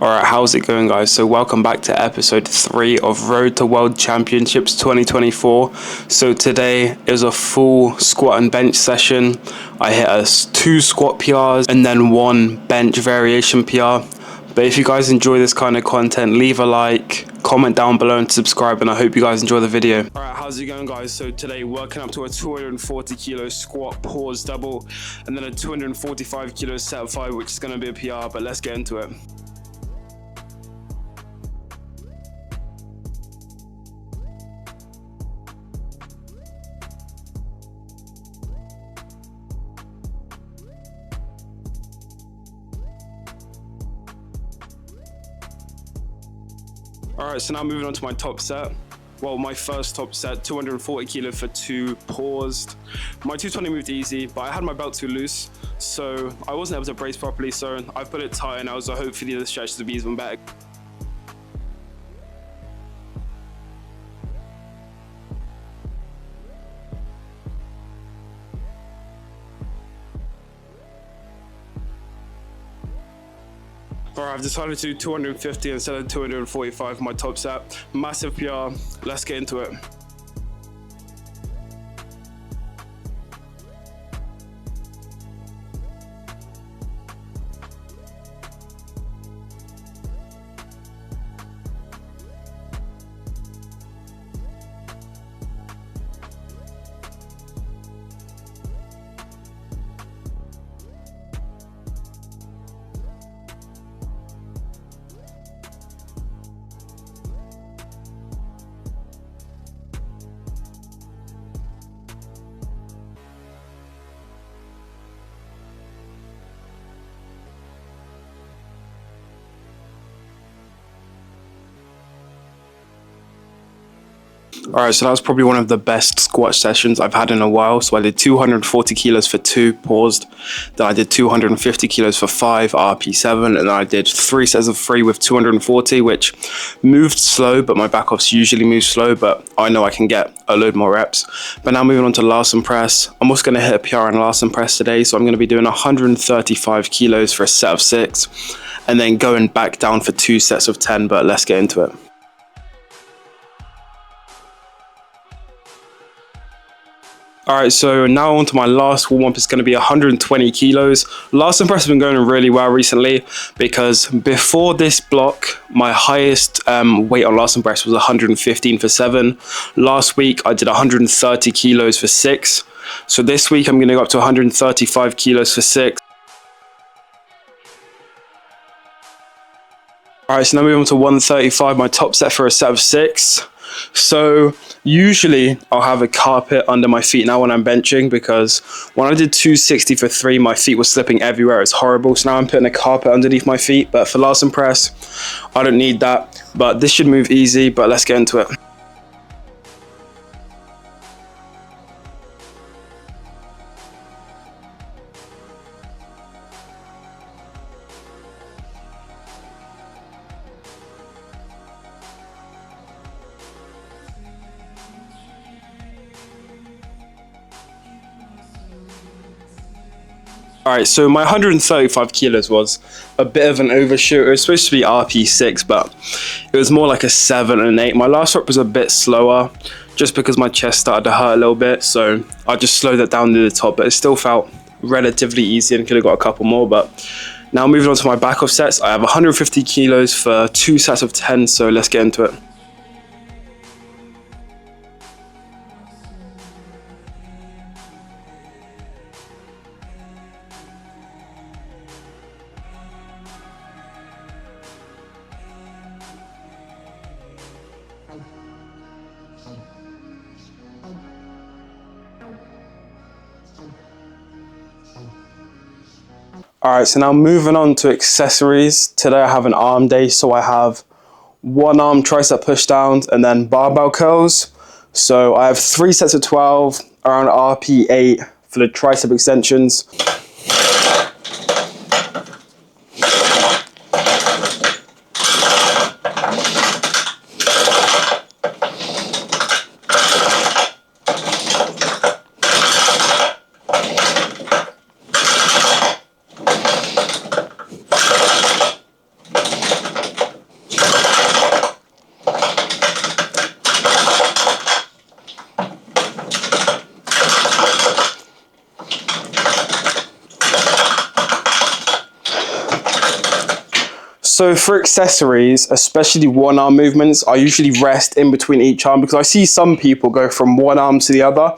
Alright, how's it going, guys? So welcome back to episode 3 of Road to World Championships 2024. So today is a full squat and bench session. I hit 2 squat PRs and then 1 bench variation PR. But if you guys enjoy this kind of content, leave a like, comment down below and subscribe, and I hope you guys enjoy the video. Alright, how's it going, guys? So today working up to a 240 kilo squat pause double and then a 245 kilo set 5, which is going to be a PR, but let's get into it. Alright, so now moving on to my top set. Well, my first top set, 240 kilo for 2 paused. My 220 moved easy, but I had my belt too loose, so I wasn't able to brace properly, so I put it tight now, so hopefully the stretch will be even better. Alright, I've decided to do 250 instead of 245 for my top set. Massive PR, let's get into it. Alright, so that was probably one of the best squat sessions I've had in a while. So I did 240 kilos for 2 paused, then I did 250 kilos for 5 RP7, and then I did 3 sets of 3 with 240, which moved slow, but my back offs usually move slow, but I know I can get a load more reps. But now moving on to Larsen press. I'm also going to hit a PR in Larsen press today, so I'm going to be doing 135 kilos for a set of 6, and then going back down for 2 sets of 10, but let's get into it. Alright, so now on to my last warm-up. It's going to be 120 kilos. Larsen press has been going really well recently because before this block, my highest weight on Larsen press was 115 for 7. Last week, I did 130 kilos for 6. So this week, I'm going to go up to 135 kilos for 6. Alright, so now moving on to 135, my top set for a set of 6. So usually I'll have a carpet under my feet now when I'm benching, because when I did 260 for 3, my feet were slipping everywhere. It's horrible. So now I'm putting a carpet underneath my feet. But for Larsen press, I don't need that. But this should move easy, but let's get into it. Alright, so my 135 kilos was a bit of an overshoot. It was supposed to be RP6, but it was more like a 7 and an 8. My last rep was a bit slower, just because my chest started to hurt a little bit, so I just slowed that down to the top, but it still felt relatively easy and could have got a couple more. But now moving on to my back off sets, I have 150 kilos for 2 sets of 10, so let's get into it. Alright, so now moving on to accessories. Today I have an arm day, so I have 1 arm tricep push downs and then barbell curls. So I have 3 sets of 12, around RP8 for the tricep extensions. So for accessories, especially one arm movements, I usually rest in between each arm because I see some people go from one arm to the other,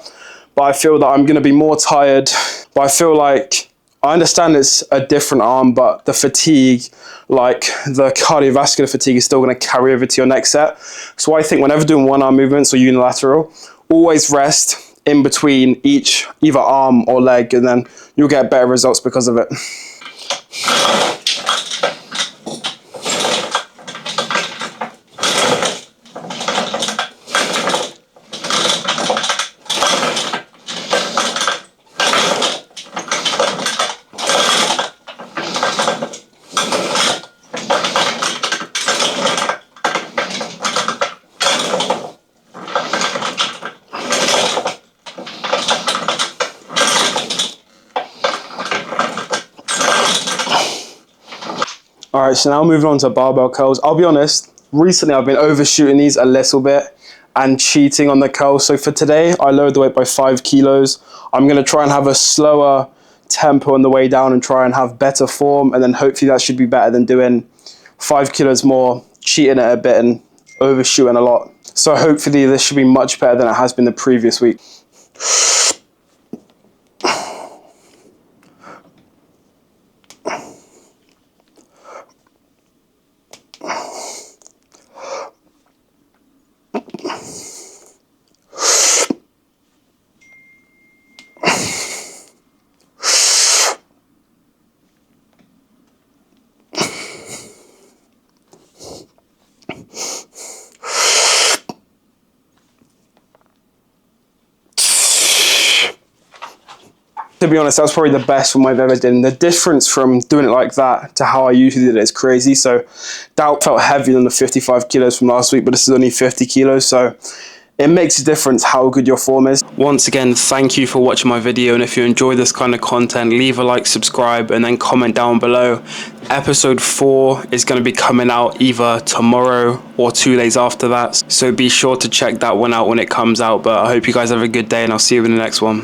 but I feel that I'm going to be more tired. But I feel like I understand it's a different arm, but the fatigue, like the cardiovascular fatigue, is still going to carry over to your next set. So I think whenever doing one arm movements or unilateral, always rest in between each either arm or leg, and then you'll get better results because of it. All right, so now moving on to barbell curls. I'll be honest, recently I've been overshooting these a little bit and cheating on the curls. So for today, I lowered the weight by 5 kilos. I'm gonna try and have a slower tempo on the way down and try and have better form. And then hopefully that should be better than doing 5 kilos more, cheating it a bit and overshooting a lot. So hopefully this should be much better than it has been the previous week. To be honest, that's probably the best one I've ever done. The difference from doing it like that to how I usually did it is crazy. So that felt heavier than the 55 kilos from last week, but this is only 50 kilos. So it makes a difference how good your form is. Once again, thank you for watching my video. And if you enjoy this kind of content, leave a like, subscribe, and then comment down below. Episode 4 is going to be coming out either tomorrow or 2 days after that. So be sure to check that one out when it comes out. But I hope you guys have a good day, and I'll see you in the next one.